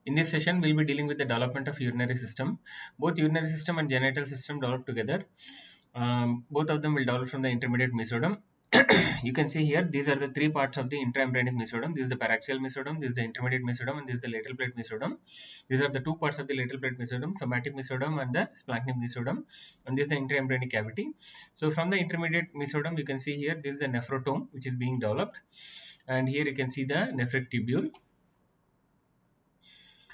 In this session, we'll be dealing with the development of urinary system. Both urinary system and genital system develop together. Both of them will develop from the intermediate mesoderm. You can see here, these are the three parts of the intraembryonic mesoderm. This is the paraxial mesoderm, this is the intermediate mesoderm, and this is the lateral plate mesoderm. These are the two parts of the lateral plate mesoderm, somatic mesoderm and the splanchnic mesoderm, and this is the intraembryonic cavity. So from the intermediate mesoderm, you can see here, this is the nephrotome which is being developed, and here you can see the nephric tubule.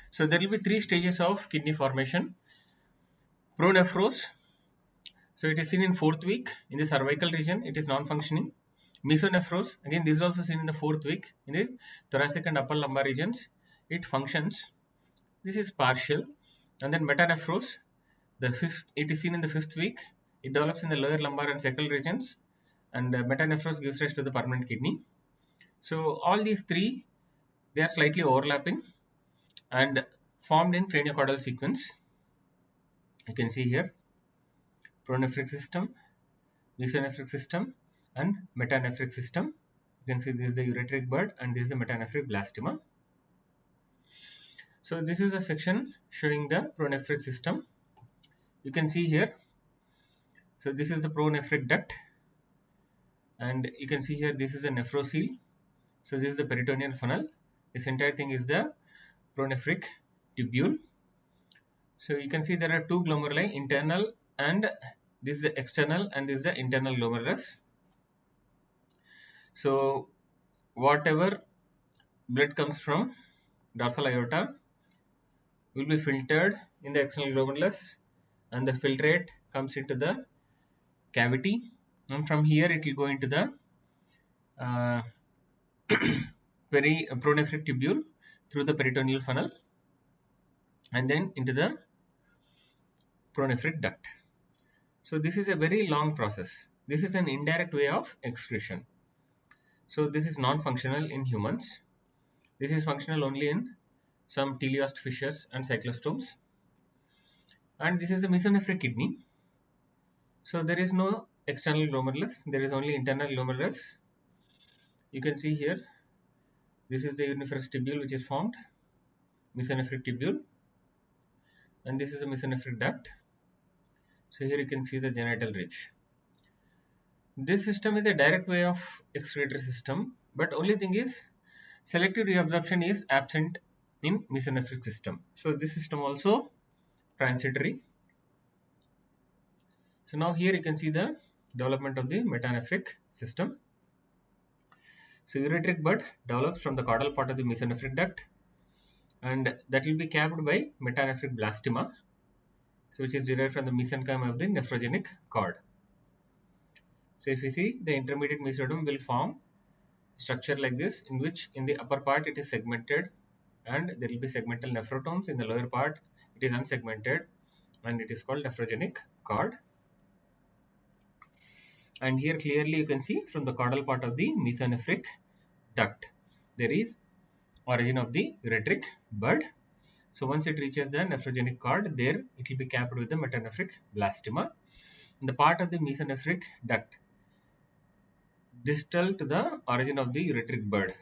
So there will be three stages of kidney formation. Pronephros. So it is seen in fourth week in the cervical region. It is non-functioning. Mesonephros. Again, this is also seen in the fourth week in the thoracic and upper lumbar regions. It functions. This is partial. And then metanephros. It is seen in the fifth week. It develops in the lower lumbar and sacral regions. And metanephros gives rise to the permanent kidney. So all these three, they are slightly overlapping and formed in craniocaudal sequence. You can see here pronephric system, mesonephric system, and metanephric system. You can see this is the ureteric bud and this is the metanephric blastema. So this is a section showing the pronephric system. You can see here. So this is the pronephric duct, and you can see here this is a nephrocele. So this is the peritoneal funnel. This entire thing is the pronephric tubule. So you can see there are two glomeruli, internal, and this is the external, and this is the internal glomerulus. So whatever blood comes from dorsal aorta will be filtered in the external glomerulus, and the filtrate comes into the cavity, and from here it will go into the pronephric tubule through the peritoneal funnel and then into the pronephric duct. So this is a very long process. This is an indirect way of excretion. So this is non-functional in humans. This is functional only in some teleost fishes and cyclostomes. And this is the mesonephric kidney. So there is no external glomerulus, there is only internal glomerulus. You can see here, this is the uniferous tubule which is formed, mesonephric tubule, and this is the mesonephric duct. So here you can see the genital ridge. This system is a direct way of excretory system, but only thing is selective reabsorption is absent in mesonephric system. So this system also transitory. So now here you can see the development of the metanephric system. So ureteric bud develops from the caudal part of the mesonephric duct, and that will be capped by metanephric blastema, so which is derived from the mesenchyme of the nephrogenic cord. So if you see, the intermediate mesoderm will form structure like this, in which in the upper part it is segmented and there will be segmental nephrotomes. In the lower part it is unsegmented and it is called nephrogenic cord. And here clearly you can see from the caudal part of the mesonephric duct there is origin of the ureteric bud. So once it reaches the nephrogenic cord, there it will be capped with the metanephric blastema. In the part of the mesonephric duct distal to the origin of the ureteric bud.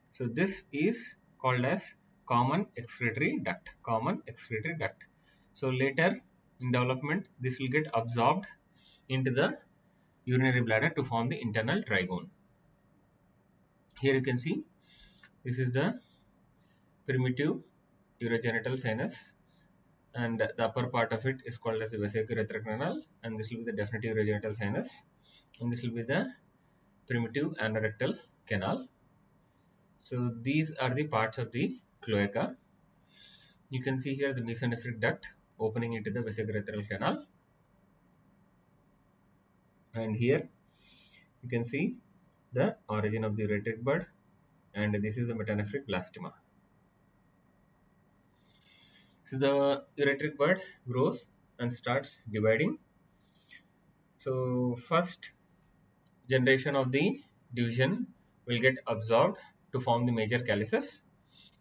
So this is called as common excretory duct. Common excretory duct. So later in development, this will get absorbed into the urinary bladder to form the internal trigone. Here you can see this is the primitive urogenital sinus, and the upper part of it is called as the vesicular canal, and this will be the definitive urogenital sinus, and this will be the primitive anorectal canal. So these are the parts of the cloaca. You can see here the mesonephric duct opening into the vesicular canal, and here you can see the origin of the ureteric bud, and this is the metanephric blastema. So the ureteric bud grows and starts dividing. So first generation of the division will get absorbed to form the major calyces.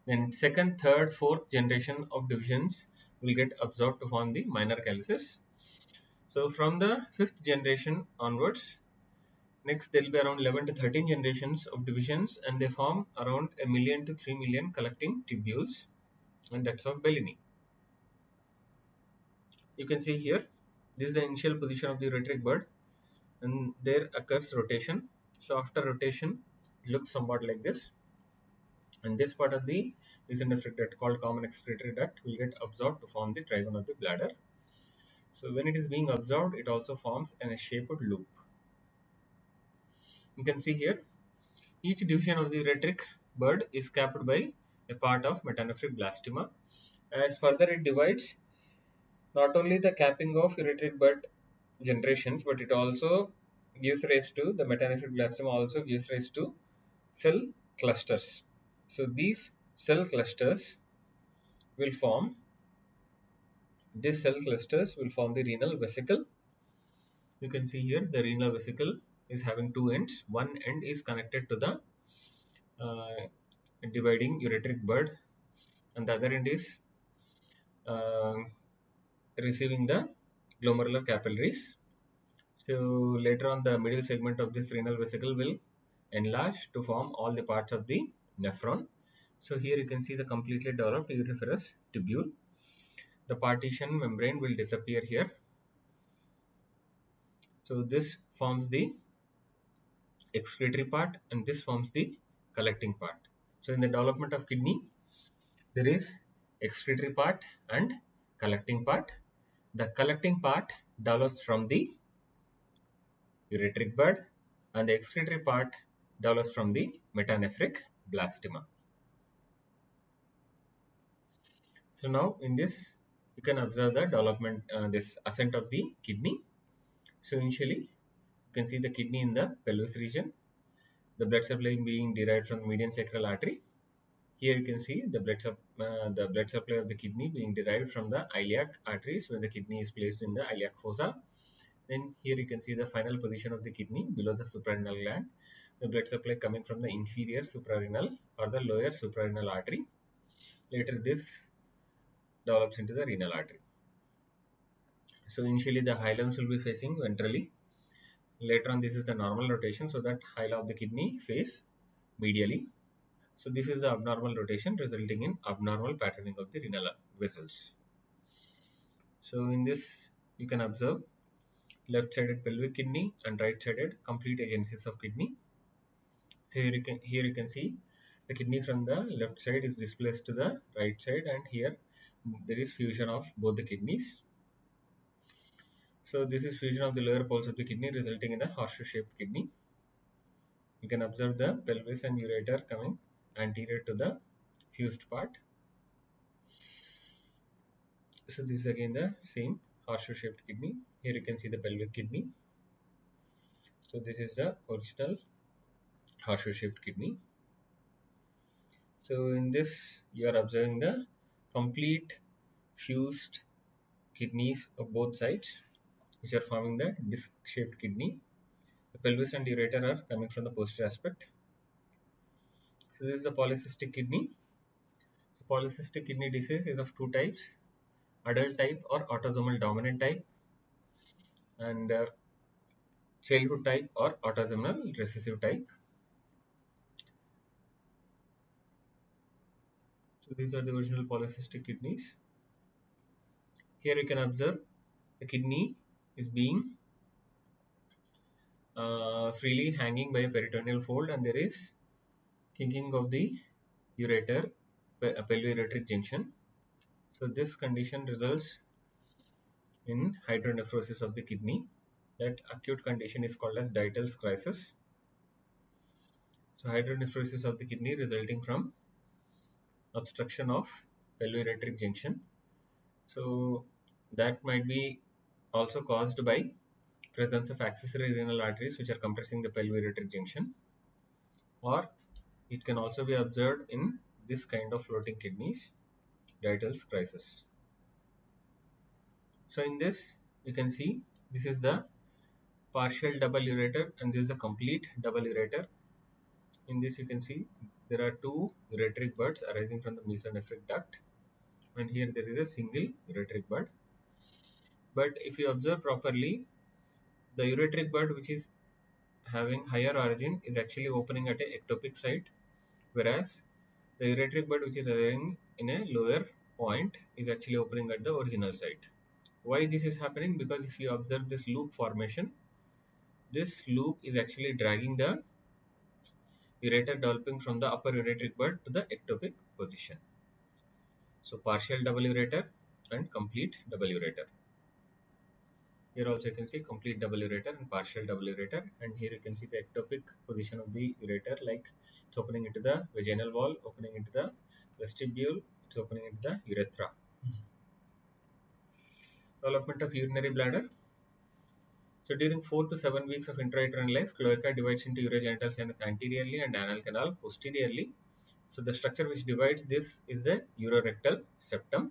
Then second, third, fourth generation of divisions will get absorbed to form the minor calyces. So from the fifth generation onwards, next there will be around 11 to 13 generations of divisions, and they form around 1 million to 3 million collecting tubules. and ducts of Bellini. You can see here, this is the initial position of the ureteric bud, and there occurs rotation. So after rotation, it looks somewhat like this, and this part of the mesonephric duct called common excretory duct will get absorbed to form the trigone of the bladder. So when it is being absorbed, it also forms an shaped loop. You can see here, each division of the ureteric bud is capped by a part of metanephric blastema. As further it divides, not only the capping of ureteric bud generations, but it also gives rise to the metanephric blastema, also gives rise to cell clusters. So these cell clusters will form the renal vesicle. You can see here the renal vesicle is having two ends. One end is connected to the uh, dividing ureteric bud, and the other end is uh, receiving the glomerular capillaries. So later on, the middle segment of this renal vesicle will enlarge to form all the parts of the nephron. So here you can see the completely developed uriferous tubule. The partition membrane will disappear here. So this forms the excretory part, and this forms the collecting part. So in the development of kidney, there is excretory part and collecting part. The collecting part develops from the ureteric bud, and the excretory part develops from the metanephric blastema. So now in this, you can observe the development, this ascent of the kidney. So initially, you can see the kidney in the pelvis region, the blood supply being derived from the median sacral artery. Here you can see the blood supply of the kidney being derived from the iliac arteries, where the kidney is placed in the iliac fossa. Then here you can see the final position of the kidney below the suprarenal gland. The blood supply coming from the inferior suprarenal or the lower suprarenal artery. Later this develops into the renal artery. So initially the hilums will be facing ventrally. Later on, this is the normal rotation, so that hilum of the kidney face medially. So this is the abnormal rotation resulting in abnormal patterning of the renal vessels. So in this, you can observe left-sided pelvic kidney and right-sided complete agencies of kidney. Here you can see the kidney from the left side is displaced to the right side, and here there is fusion of both the kidneys. So this is fusion of the lower poles of the kidney resulting in the horseshoe-shaped kidney. You can observe the pelvis and ureter coming anterior to the fused part. So this is again the same horseshoe-shaped kidney. Here you can see the pelvic kidney. So this is the original horseshoe-shaped kidney. So in this, you are observing the complete fused kidneys of both sides, which are forming the disc-shaped kidney. The pelvis and ureter are coming from the posterior aspect. So this is a polycystic kidney. So polycystic kidney disease is of two types: adult type or autosomal dominant type, and childhood type or autosomal recessive type. So these are the original polycystic kidneys. Here you can observe the kidney is being freely hanging by a peritoneal fold, and there is kinking of the ureter, pelviureteric junction. So this condition results in hydronephrosis of the kidney. That acute condition is called as Dietl's crisis. So hydronephrosis of the kidney resulting from obstruction of pelviureteric junction. So that might be also caused by presence of accessory renal arteries which are compressing the pelviureteric junction, or it can also be observed in this kind of floating kidneys, Dietl's crisis. So in this, you can see this is the partial double ureter and this is the complete double ureter. In this, you can see there are two ureteric buds arising from the mesonephric duct, and here there is a single ureteric bud. But if you observe properly, the ureteric bud which is having higher origin is actually opening at a ectopic site, whereas the ureteric bud which is occurring in a lower point is actually opening at the original site. Why this is happening? Because if you observe this loop formation, this loop is actually dragging the ureter developing from the upper ureteric bud to the ectopic position. So partial double ureter and complete double ureter. Here also you can see complete double ureter and partial double ureter, and here you can see the ectopic position of the ureter, like it's opening into the vaginal wall, opening into the vestibule, it's opening into the urethra. Development of urinary bladder. So during 4 to 7 weeks of intrauterine life, cloaca divides into urogenital sinus anteriorly and anal canal posteriorly. So the structure which divides this is the urorectal septum.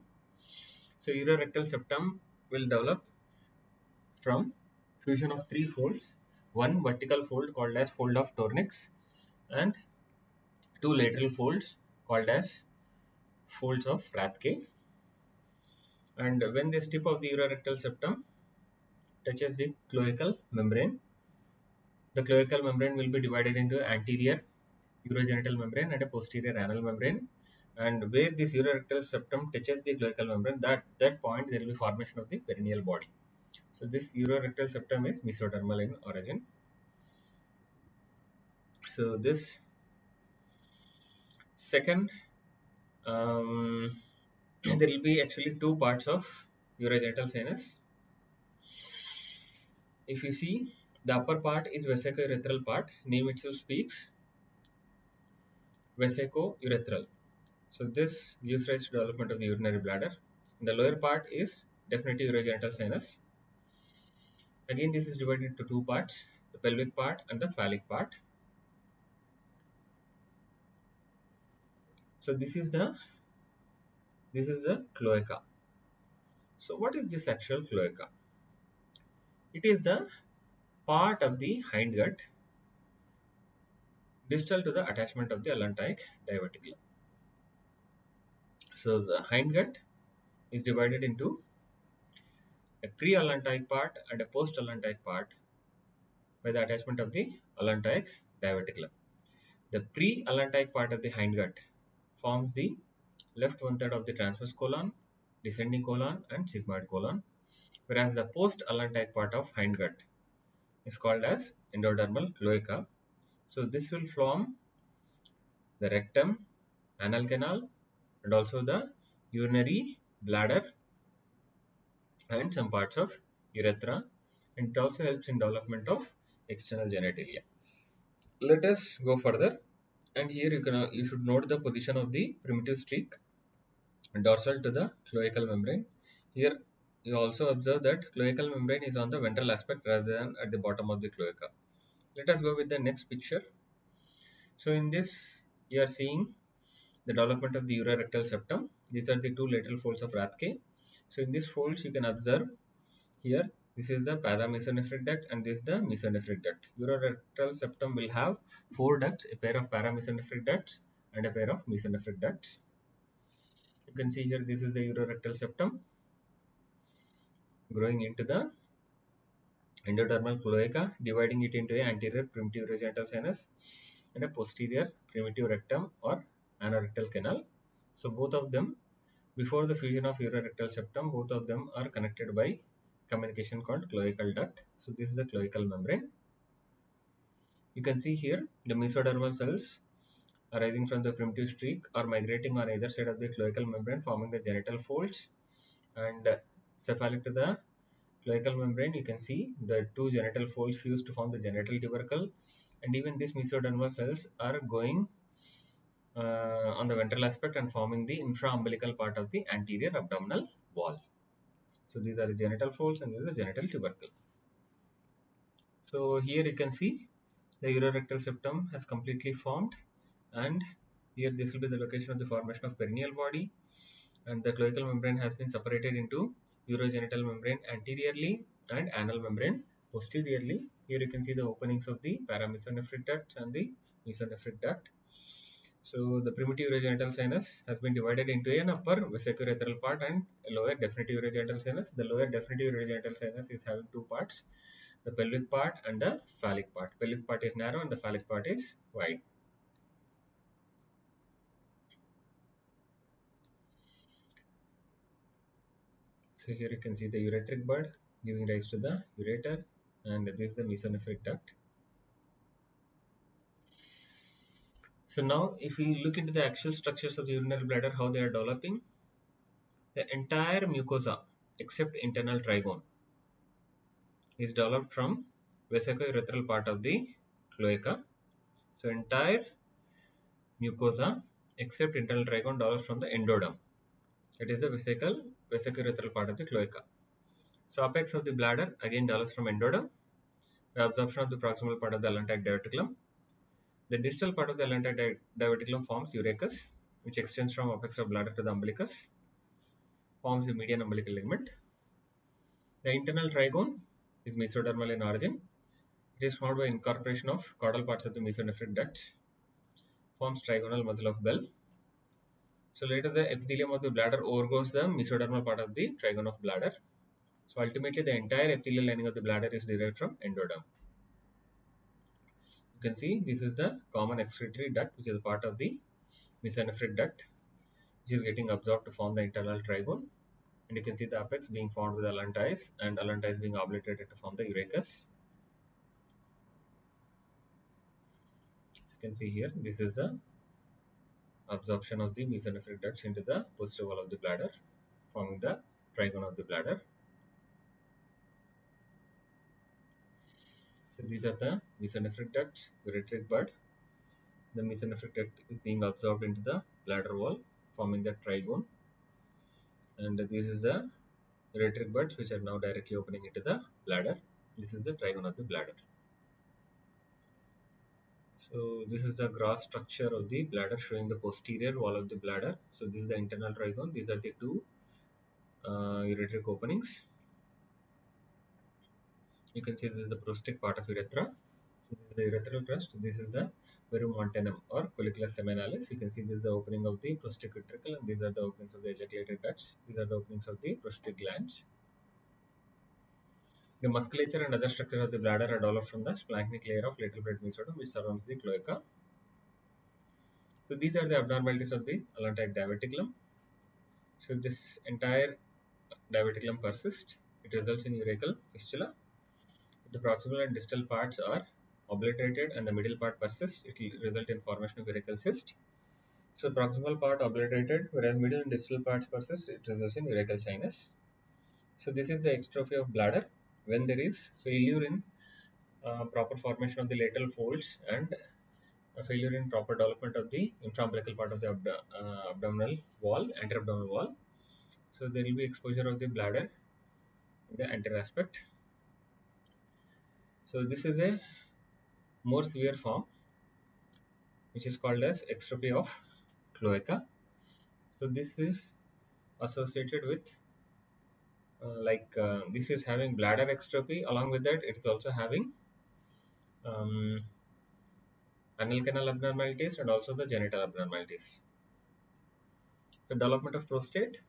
So urorectal septum will develop from fusion of three folds, one vertical fold called as fold of Tournix and two lateral folds called as folds of Rathke. And when this tip of the urorectal septum touches the cloacal membrane, the cloacal membrane will be divided into anterior urogenital membrane and a posterior anal membrane. And where this urorectal septum touches the cloacal membrane, that point there will be formation of the perineal body. So this urorectal septum is mesodermal in origin. So this second, there will be actually two parts of urogenital sinus. If you see, the upper part is vesico-urethral part. Name itself speaks, vesico-urethral. So this gives rise to development of the urinary bladder. The lower part is definitive urogenital sinus. Again, this is divided into two parts, the pelvic part and the phallic part. So this is the cloaca. So what is this actual cloaca? It is the part of the hindgut distal to the attachment of the allantoic diverticulum. So the hindgut is divided into a pre-allantoic part and a post-allantoic part by the attachment of the allantoic diverticulum. The pre-allantoic part of the hindgut forms the left one-third of the transverse colon, descending colon and sigmoid colon, whereas the post-allantoic part of hindgut is called as endodermal cloaca. So this will form the rectum, anal canal and also the urinary bladder and some parts of urethra, and it also helps in development of external genitalia. Let us go further, and here you should note the position of the primitive streak dorsal to the cloacal membrane. Here you also observe that cloacal membrane is on the ventral aspect rather than at the bottom of the cloaca. Let us go with the next picture. So in this you are seeing the development of the urorectal septum. These are the two lateral folds of Rathke. So in these folds you can observe here, this is the paramesonephric duct and this is the mesonephric duct. Urorectal septum will have four ducts, a pair of paramesonephric ducts and a pair of mesonephric ducts. You can see here, this is the urorectal septum growing into the endodermal cloaca, dividing it into an anterior primitive urogenital sinus and a posterior primitive rectum or anorectal canal. So both of them, before the fusion of urorectal septum, both of them are connected by communication called cloacal duct. So this is the cloacal membrane. You can see here the mesodermal cells arising from the primitive streak are migrating on either side of the cloacal membrane, forming the genital folds, and cephalic to the cloacal membrane you can see the two genital folds fuse to form the genital tubercle, and even these mesodermal cells are going on the ventral aspect and forming the infraumbilical part of the anterior abdominal wall. So these are the genital folds and this is the genital tubercle. So here you can see the urorectal septum has completely formed, and here this will be the location of the formation of perineal body, and the cloacal membrane has been separated into urogenital membrane anteriorly and anal membrane posteriorly. Here you can see the openings of the paramesonephric ducts and the mesonephric duct. So the primitive urogenital sinus has been divided into an upper vesico-urethral part and a lower definitive urogenital sinus. The lower definitive urogenital sinus is having two parts, the pelvic part and the phallic part. Pelvic part is narrow and the phallic part is wide. So here you can see the ureteric bud giving rise to the ureter, and this is the mesonephric duct. So now if we look into the actual structures of the urinary bladder, how they are developing, the entire mucosa except internal trigone is developed from vesicourethral part of the cloaca. So entire mucosa except internal trigone develops from the endoderm. It is the vesicourethral part of the cloaca. So apex of the bladder again develops from endoderm, the absorption of the proximal part of the allantoic diverticulum. The distal part of the allantoic diverticulum forms urachus, which extends from apex of bladder to the umbilicus, forms the median umbilical ligament. The internal trigone is mesodermal in origin. It is formed by incorporation of caudal parts of the mesonephric ducts, forms trigonal muscle of Bell. So later the epithelium of the bladder overgoes the mesodermal part of the trigone of bladder. So ultimately the entire epithelial lining of the bladder is derived from endoderm. You can see this is the common excretory duct, which is a part of the mesonephric duct, which is getting absorbed to form the internal trigone. And you can see the apex being formed with allantois and allantois being obliterated to form the urachus. So you can see here, this is the absorption of the mesonephric ducts into the posterior wall of the bladder, forming the trigone of the bladder. So these are the mesonephric ducts, ureteric bud. The mesonephric duct is being absorbed into the bladder wall, forming the trigone. And this is the ureteric buds, which are now directly opening into the bladder. This is the trigone of the bladder. So this is the gross structure of the bladder, showing the posterior wall of the bladder. So this is the internal trigone. These are the two ureteric openings. You can see this is the prosthetic part of urethra. So this is the urethral crust. This is the verumontanum or colliculus seminalis. You can see this is the opening of the prosthetic utricle, and these are the openings of the ejaculated ducts. These are the openings of the prosthetic glands. The musculature and other structures of the bladder are developed from the splanchnic layer of lateral plate mesoderm, which surrounds the cloaca. So these are the abnormalities of the allantoic diverticulum. So this entire diverticulum persists. It results in urachal fistula. The proximal and distal parts are obliterated and the middle part persists. It will result in formation of urachal cyst. So proximal part obliterated, whereas middle and distal parts persist, it results in urachal sinus. So this is the extrophy of bladder when there is failure in proper formation of the lateral folds and a failure in proper development of the infraumbilical part of the abdominal wall, anterabdominal wall. So there will be exposure of the bladder in the anterior aspect. So this is a more severe form, which is called as extrophy of cloaca. So this is associated with this is having bladder extrophy. Along with that, it is also having um, anal canal abnormalities and also the genital abnormalities. So development of prostate.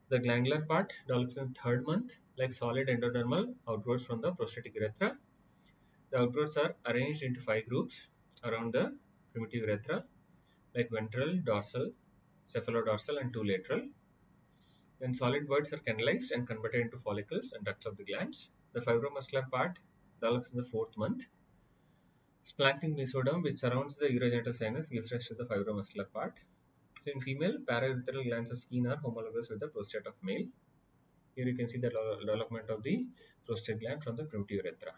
The glandular part develops in third month, like solid endodermal outgrowths from the prostatic urethra. The outgrowths are arranged into 5 groups around the primitive urethra, like ventral, dorsal, cephalodorsal, and 2 lateral. Then solid buds are canalized and converted into follicles and ducts of the glands. The fibromuscular part develops in the 4th month. Splanchnic mesoderm, which surrounds the urogenital sinus, gives rise to the fibromuscular part. So in female, paraurethral glands of skin are homologous with the prostate of male. Here you can see the development of the prostate gland from the primitive urethra.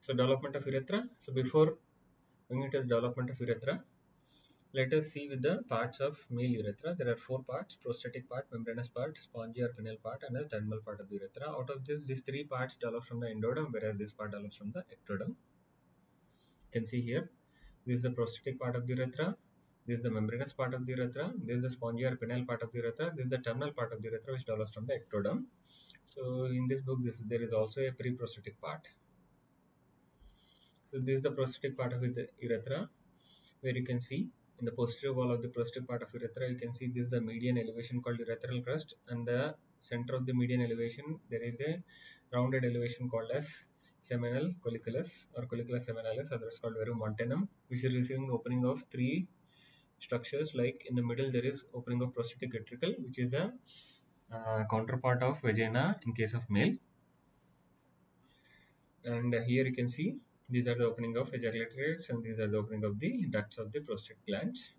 So development of urethra. So before going into the development of urethra, let us see with the parts of male urethra. There are 4 parts: prostatic part, membranous part, spongy or pineal part, and the thermal part of the urethra. Out of this, these 3 parts develop from the endoderm, whereas this part develops from the ectoderm. You can see here, this is the prostatic part of the urethra, this is the membranous part of the urethra, this is the spongy or pineal part of the urethra, this is the terminal part of the urethra, which develops from the ectoderm. So in this book, there is also a pre-prostatic part. So this is the prostatic part of the urethra, where you can see in the posterior wall of the prostatic part of urethra, you can see this is the median elevation called urethral crust, and the center of the median elevation, there is a rounded elevation called as seminal colliculus or colliculus seminalis, otherwise called verumontanum, which is receiving opening of 3 structures. Like in the middle there is opening of prostatic ventricle, which is a counterpart of vagina in case of male. And here you can see these are the opening of ejaculatory ducts, and these are the opening of the ducts of the prostate glands.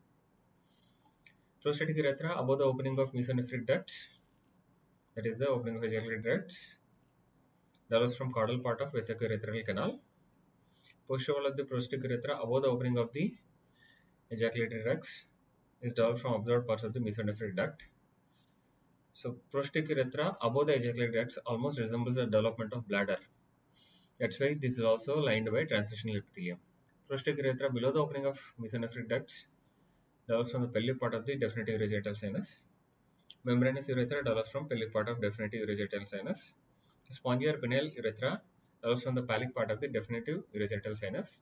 Prostatic urethra above the opening of mesonephric ducts, that is the opening of ejaculatory ducts, develops from caudal part of vesicourethral canal. Posterior wall of the prostatic urethra above the opening of the ejaculatory ducts is developed from observed parts of the mesonephric duct. So prostatic urethra above the ejaculatory ducts almost resembles the development of bladder. That's why this is also lined by transitional epithelium. Prostatic urethra below the opening of mesonephric ducts develops from the pelvic part of the definitive urogenital sinus. Membranous urethra develops from pelvic part of definitive urogenital sinus. Spongy or pineal urethra develops from the pelvic part of the definitive urogenital sinus.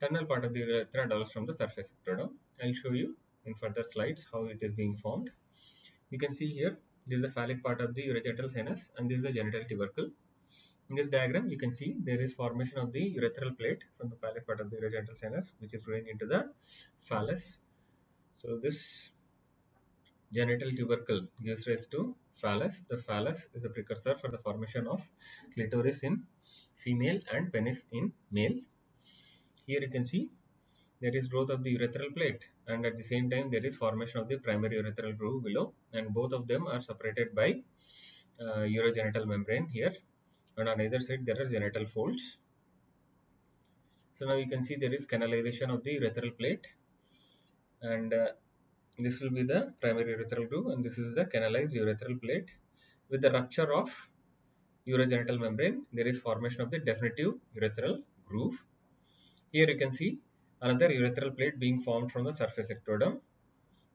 Terminal part of the urethra develops from the surface ectoderm. I'll show you in further slides how it is being formed. You can see here, this is the phallic part of the urogenital sinus, and this is the genital tubercle. In this diagram, you can see there is formation of the urethral plate from the phallic part of the urogenital sinus, which is flowing into the phallus. So this genital tubercle gives rise to phallus. The phallus is a precursor for the formation of clitoris in female and penis in male. Here you can see there is growth of the urethral plate, and at the same time there is formation of the primary urethral groove below, and both of them are separated by urogenital membrane here, and on either side there are genital folds. So now you can see there is canalization of the urethral plate, and this will be the primary urethral groove, and this is the canalized urethral plate. With the rupture of urogenital membrane, there is formation of the definitive urethral groove. Here you can see another urethral plate being formed from the surface ectoderm,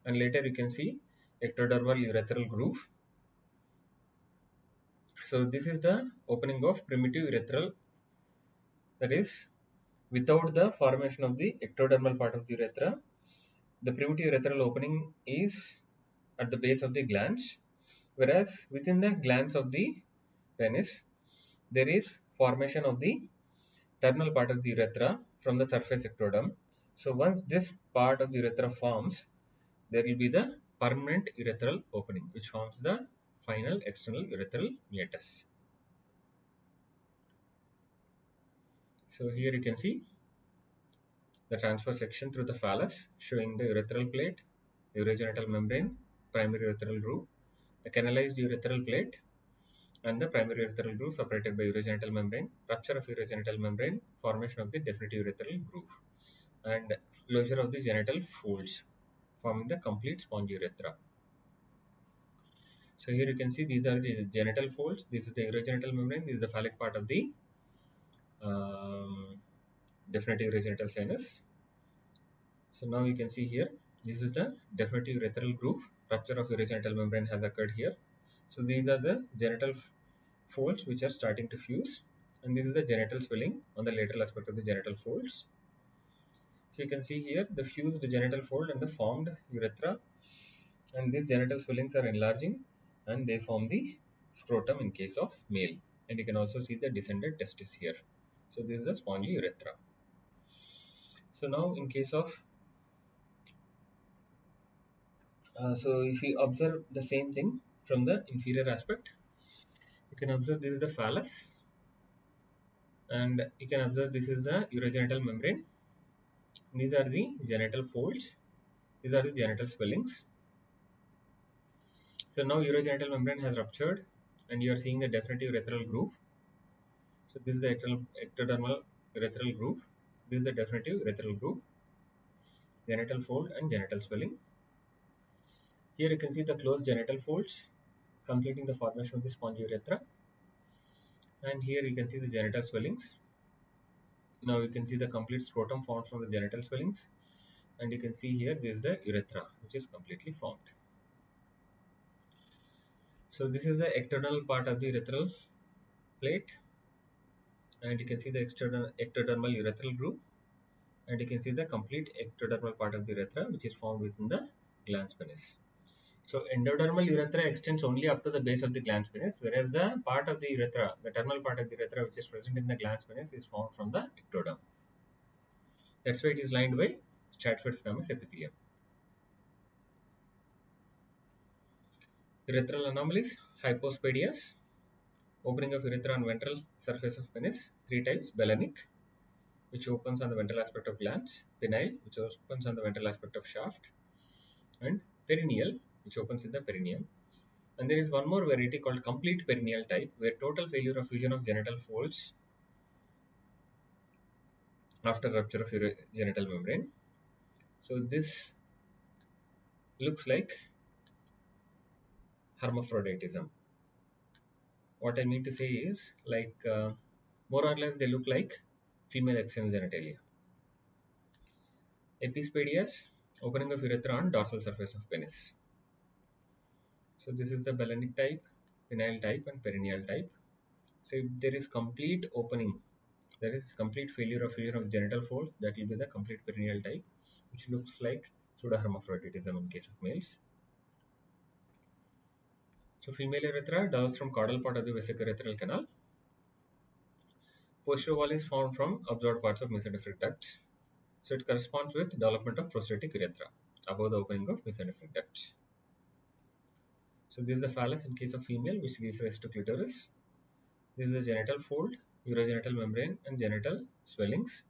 and later you can see ectodermal urethral groove. So this is the opening of primitive urethral, that is without the formation of the ectodermal part of the urethra. The primitive urethral opening is at the base of the glans, whereas within the glans of the penis there is formation of the terminal part of the urethra from the surface ectoderm. So once this part of the urethra forms, there will be the permanent urethral opening, which forms the final external urethral meatus. So here you can see the transverse section through the phallus, showing the urethral plate, urogenital membrane, primary urethral groove, the canalized urethral plate, and the primary urethral groove separated by urogenital membrane, rupture of urogenital membrane, formation of the definitive urethral groove, and closure of the genital folds, forming the complete sponge urethra. So here you can see these are the genital folds. This is the urogenital membrane. This is the phallic part of the definitive urogenital sinus. So now you can see here, this is the definitive urethral groove. Rupture of urogenital membrane has occurred here. So these are the genital folds which are starting to fuse, and this is the genital swelling on the lateral aspect of the genital folds. So you can see here the fused genital fold and the formed urethra, and these genital swellings are enlarging and they form the scrotum in case of male, and you can also see the descended testis here. So this is the spongy urethra. So now in case of so if you observe the same thing from the inferior aspect, you can observe this is the phallus, and you can observe this is the urogenital membrane. These are the genital folds. These are the genital swellings. So now urogenital membrane has ruptured, and you are seeing the definitive urethral groove. So this is the ectodermal urethral groove. This is the definitive urethral groove, genital fold and genital swelling. Here you can see the closed genital folds completing the formation of the spongy urethra, and here you can see the genital swellings. Now you can see the complete scrotum formed from the genital swellings, and you can see here this is the urethra which is completely formed. So this is the ectodermal part of the urethral plate, and you can see the ectodermal urethral groove, and you can see the complete ectodermal part of the urethra which is formed within the glans penis. So endodermal urethra extends only up to the base of the glans penis, whereas the part of the urethra, the terminal part of the urethra which is present in the glans penis, is formed from the ectoderm. That's why it is lined by Stratford squamous epithelium. Urethral anomalies, hypospadias, opening of urethra on ventral surface of penis, three types: Bellenic, which opens on the ventral aspect of glans; penile, which opens on the ventral aspect of shaft; and perineal, which opens in the perineum. And there is one more variety called complete perineal type, where total failure of fusion of genital folds after rupture of genital membrane. So this looks like hermaphroditism. What I mean to say is, like, more or less they look like female external genitalia. Epispadias, opening of urethra on dorsal surface of penis. So this is the Bellenic type, penile type, and perineal type. So if there is complete opening, there is complete failure of fusion of genital folds, that will be the complete perineal type, which looks like pseudohermaphroditism in case of males. So female urethra develops from caudal part of the vesicourethral canal. Posterior wall is formed from absorbed parts of mesenteric ducts. So it corresponds with development of prostatic urethra above the opening of mesenteric ducts. So this is the phallus in case of female, which gives rise to clitoris. This is the genital fold, urogenital membrane, and genital swellings.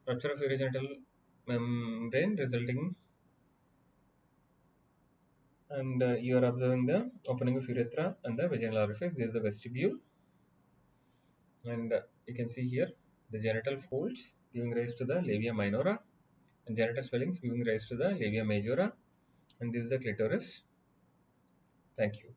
Rupture of urogenital membrane resulting, and you are observing the opening of urethra and the vaginal orifice. This is the vestibule, and you can see here the genital folds giving rise to the labia minora, and genital swellings giving rise to the labia majora, and this is the clitoris. Thank you.